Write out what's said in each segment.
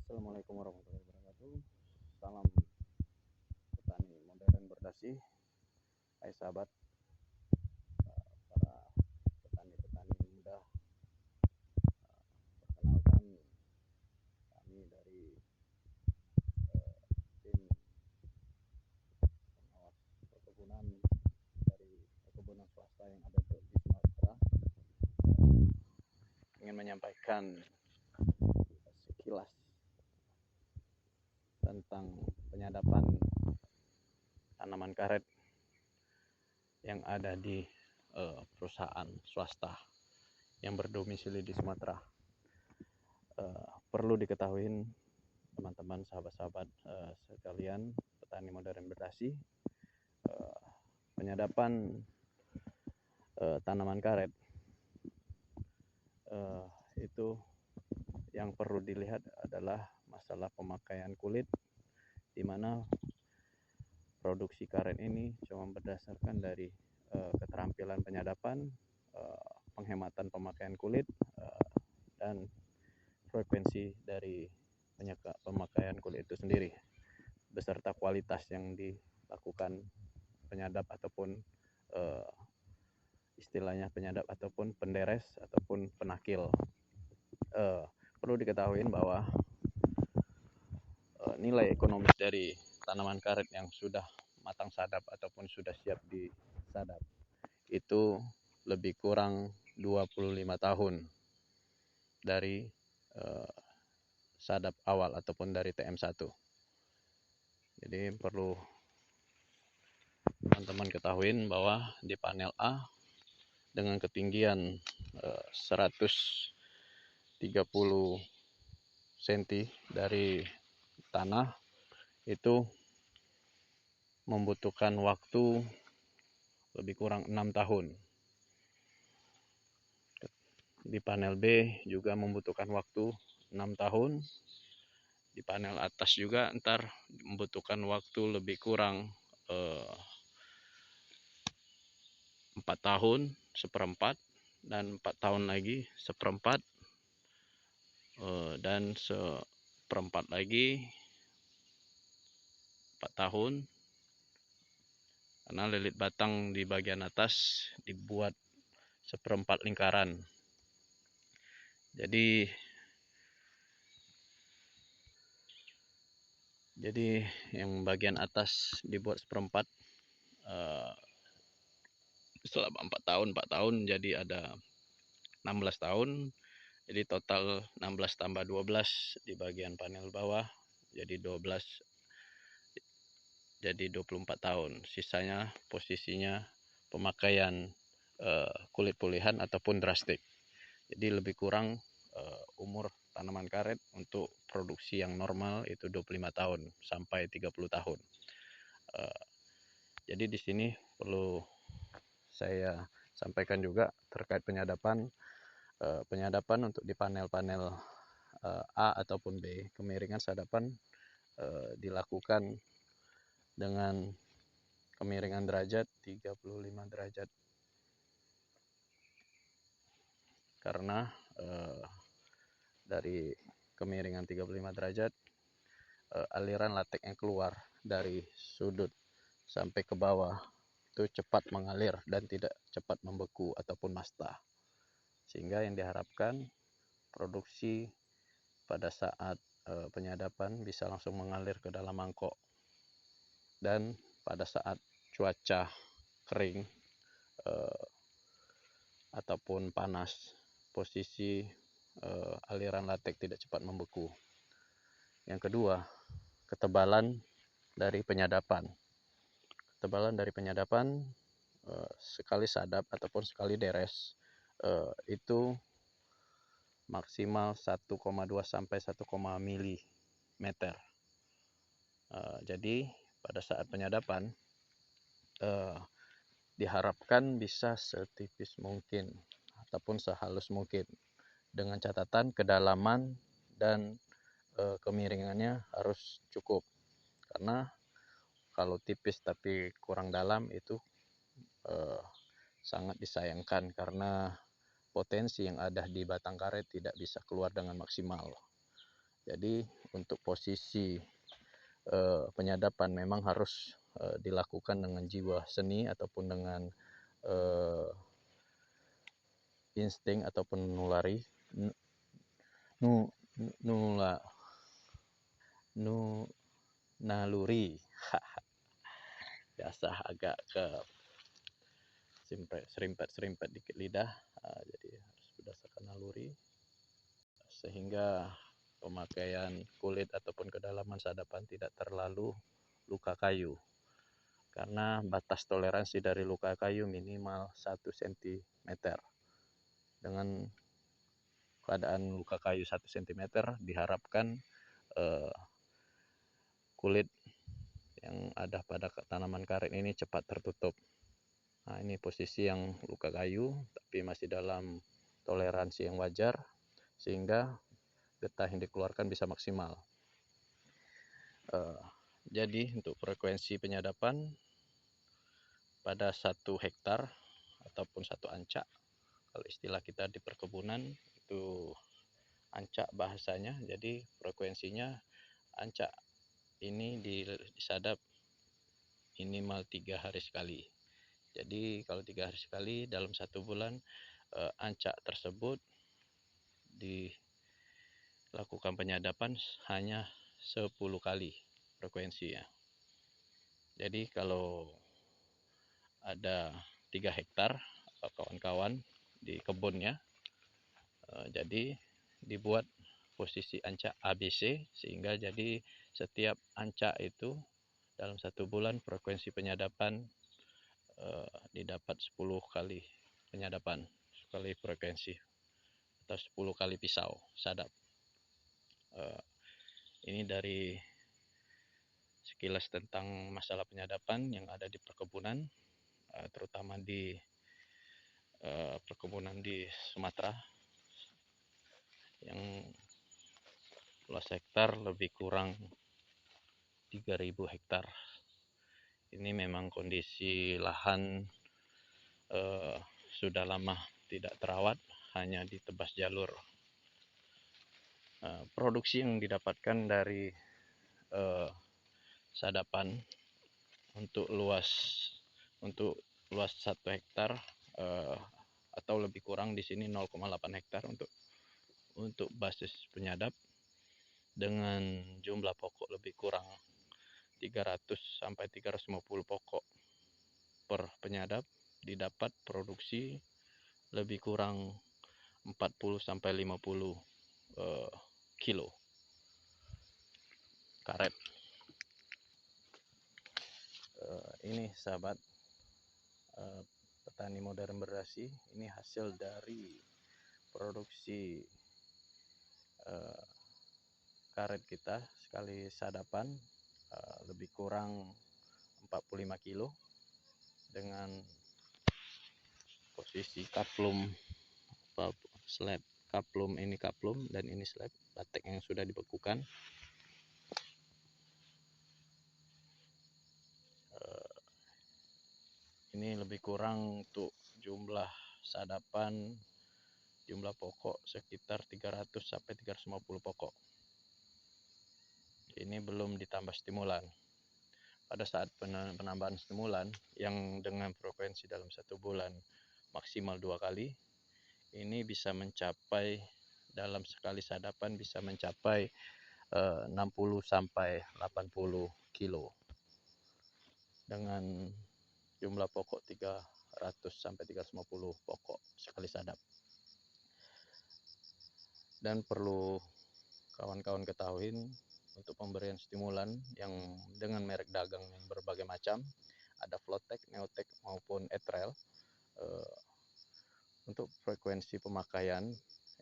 Assalamualaikum warahmatullahi wabarakatuh. Salam petani modern berdasi. Hai sahabat, para petani-petani muda. Perkenalkan, kami dari tim pengawas perkebunan dari perkebunan swasta yang ada di Sumatera ingin menyampaikan sekilas tentang penyadapan tanaman karet yang ada di perusahaan swasta yang berdomisili di Sumatera. Perlu diketahui teman-teman, sahabat-sahabat sekalian, petani modern berdasi, penyadapan tanaman karet itu yang perlu dilihat adalah masalah pemakaian kulit, di mana produksi karet ini cuma berdasarkan dari keterampilan penyadapan, penghematan pemakaian kulit, dan frekuensi dari pemakaian kulit itu sendiri, beserta kualitas yang dilakukan penyadap ataupun istilahnya penyadap ataupun penderes ataupun penakil. Perlu diketahui bahwa nilai ekonomis dari tanaman karet yang sudah matang sadap ataupun sudah siap disadap itu lebih kurang 25 tahun dari sadap awal ataupun dari TM1. Jadi perlu teman-teman ketahui bahwa di panel A dengan ketinggian 130 cm dari tanah itu membutuhkan waktu lebih kurang 6 tahun. Di panel B juga membutuhkan waktu 6 tahun. Di panel atas juga ntar membutuhkan waktu lebih kurang 4 tahun seperempat, dan 4 tahun lagi seperempat, dan seperempat lagi 4 tahun, karena lilit batang di bagian atas dibuat seperempat lingkaran. Jadi yang bagian atas dibuat seperempat selama 4 tahun jadi ada 16 tahun. Jadi total 16 tambah 12 di bagian panel bawah jadi 12, jadi 24 tahun. Sisanya posisinya pemakaian kulit pulihan ataupun drastik. Jadi lebih kurang umur tanaman karet untuk produksi yang normal itu 25 tahun sampai 30 tahun. Jadi di sini perlu saya sampaikan juga terkait penyadapan. Penyadapan untuk di panel-panel A ataupun B, kemiringan sadapan dilakukan dengan kemiringan derajat 35 derajat, karena dari kemiringan 35 derajat aliran latek yang keluar dari sudut sampai ke bawah itu cepat mengalir dan tidak cepat membeku ataupun masta, sehingga yang diharapkan produksi pada saat penyadapan bisa langsung mengalir ke dalam mangkok, dan pada saat cuaca kering ataupun panas, posisi aliran latek tidak cepat membeku. Yang kedua, ketebalan dari penyadapan. Ketebalan dari penyadapan sekali sadap ataupun sekali deres itu maksimal 1,2 sampai 1, mm. Jadi pada saat penyadapan diharapkan bisa setipis mungkin ataupun sehalus mungkin, dengan catatan kedalaman dan kemiringannya harus cukup, karena kalau tipis tapi kurang dalam itu sangat disayangkan, karena potensi yang ada di batang karet tidak bisa keluar dengan maksimal. Jadi untuk posisi penyadapan memang harus dilakukan dengan jiwa seni ataupun dengan insting ataupun nulari nu, nula nu naluri biasa agak ke serimpet dikit lidah, jadi harus berdasarkan naluri sehingga pemakaian kulit ataupun kedalaman sadapan tidak terlalu luka kayu, karena batas toleransi dari luka kayu minimal 1 cm. Dengan keadaan luka kayu 1 cm diharapkan kulit yang ada pada tanaman karet ini cepat tertutup. Nah, ini posisi yang luka kayu tapi masih dalam toleransi yang wajar sehingga getah yang dikeluarkan bisa maksimal. Jadi untuk frekuensi penyadapan pada 1 hektar ataupun 1 ancak, kalau istilah kita di perkebunan itu ancak bahasanya, jadi frekuensinya ancak ini disadap minimal 3 hari sekali. Jadi kalau 3 hari sekali dalam 1 bulan, ancak tersebut dilakukan penyadapan hanya 10 kali frekuensinya. Jadi kalau ada 3 hektar kawan-kawan di kebunnya, jadi dibuat posisi ancak ABC sehingga jadi setiap ancak itu dalam 1 bulan frekuensi penyadapan didapat 10 kali penyadapan, sekali frekuensi atau 10 kali pisau sadap. Ini dari sekilas tentang masalah penyadapan yang ada di perkebunan, terutama di perkebunan di Sumatera yang luas hektar lebih kurang 3.000 hektar. Ini memang kondisi lahan sudah lama tidak terawat, hanya ditebas jalur. Produksi yang didapatkan dari sadapan untuk luas 1 hektar atau lebih kurang di sini 0,8 hektar untuk basis penyadap dengan jumlah pokok lebih kurang 300 sampai 350 pokok per penyadap, didapat produksi lebih kurang 40 sampai 50 kilo karet. Ini sahabat petani modern berdasi, ini hasil dari produksi karet kita sekali sadapan lebih kurang 45 kilo dengan posisi kaplum slab kaplum, ini kaplum dan ini slab latek yang sudah dibekukan. Ini lebih kurang untuk jumlah sadapan, jumlah pokok sekitar 300 sampai 350 pokok. Ini belum ditambah stimulan. Pada saat penambahan stimulan yang dengan frekuensi dalam 1 bulan maksimal 2 kali, ini bisa mencapai dalam sekali sadapan bisa mencapai 60 sampai 80 kilo dengan jumlah pokok 300 sampai 350 pokok sekali sadap. Dan perlu kawan-kawan ketahui untuk pemberian stimulan yang dengan merek dagang yang berbagai macam, ada Flotek, Neotek maupun Etrel. Untuk frekuensi pemakaian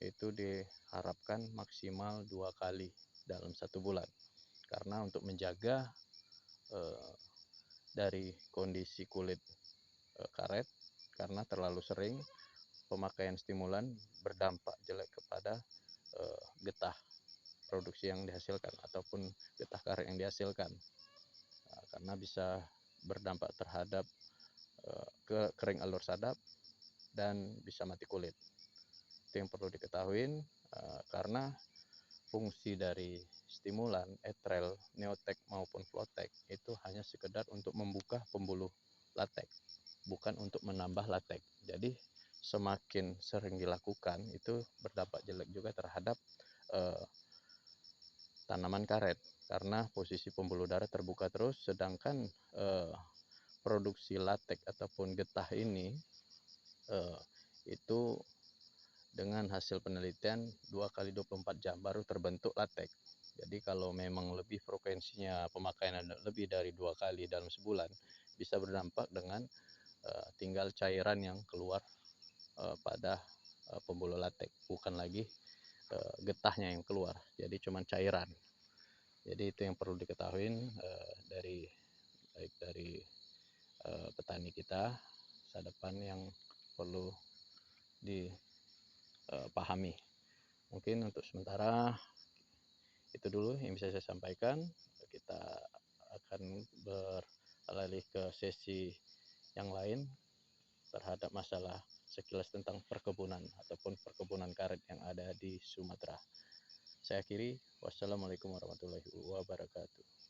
itu diharapkan maksimal 2 kali dalam 1 bulan, karena untuk menjaga dari kondisi kulit karet, karena terlalu sering pemakaian stimulan berdampak jelek kepada getah produksi yang dihasilkan ataupun getah karet yang dihasilkan, karena bisa berdampak terhadap kering alur sadap dan bisa mati kulit. Itu yang perlu diketahui, karena fungsi dari stimulan, etrel, neotek maupun flotek itu hanya sekedar untuk membuka pembuluh latek, bukan untuk menambah latek. Jadi semakin sering dilakukan itu berdampak jelek juga terhadap eh, tanaman karet, karena posisi pembuluh darah terbuka terus, sedangkan produksi latek ataupun getah ini eh, itu dengan hasil penelitian 2 kali 24 jam baru terbentuk latek. Jadi kalau memang lebih frekuensinya pemakaian lebih dari 2 kali dalam sebulan, bisa berdampak dengan tinggal cairan yang keluar pada pembuluh latek, bukan lagi getahnya yang keluar, jadi cuma cairan. Jadi itu yang perlu diketahui dari baik dari petani kita masa depan, yang perlu dipahami. Mungkin untuk sementara itu dulu yang bisa saya sampaikan. Kita akan beralih ke sesi yang lain terhadap masalah sekilas tentang perkebunan ataupun perkebunan karet yang ada di Sumatera. Saya akhiri, wassalamualaikum warahmatullahi wabarakatuh.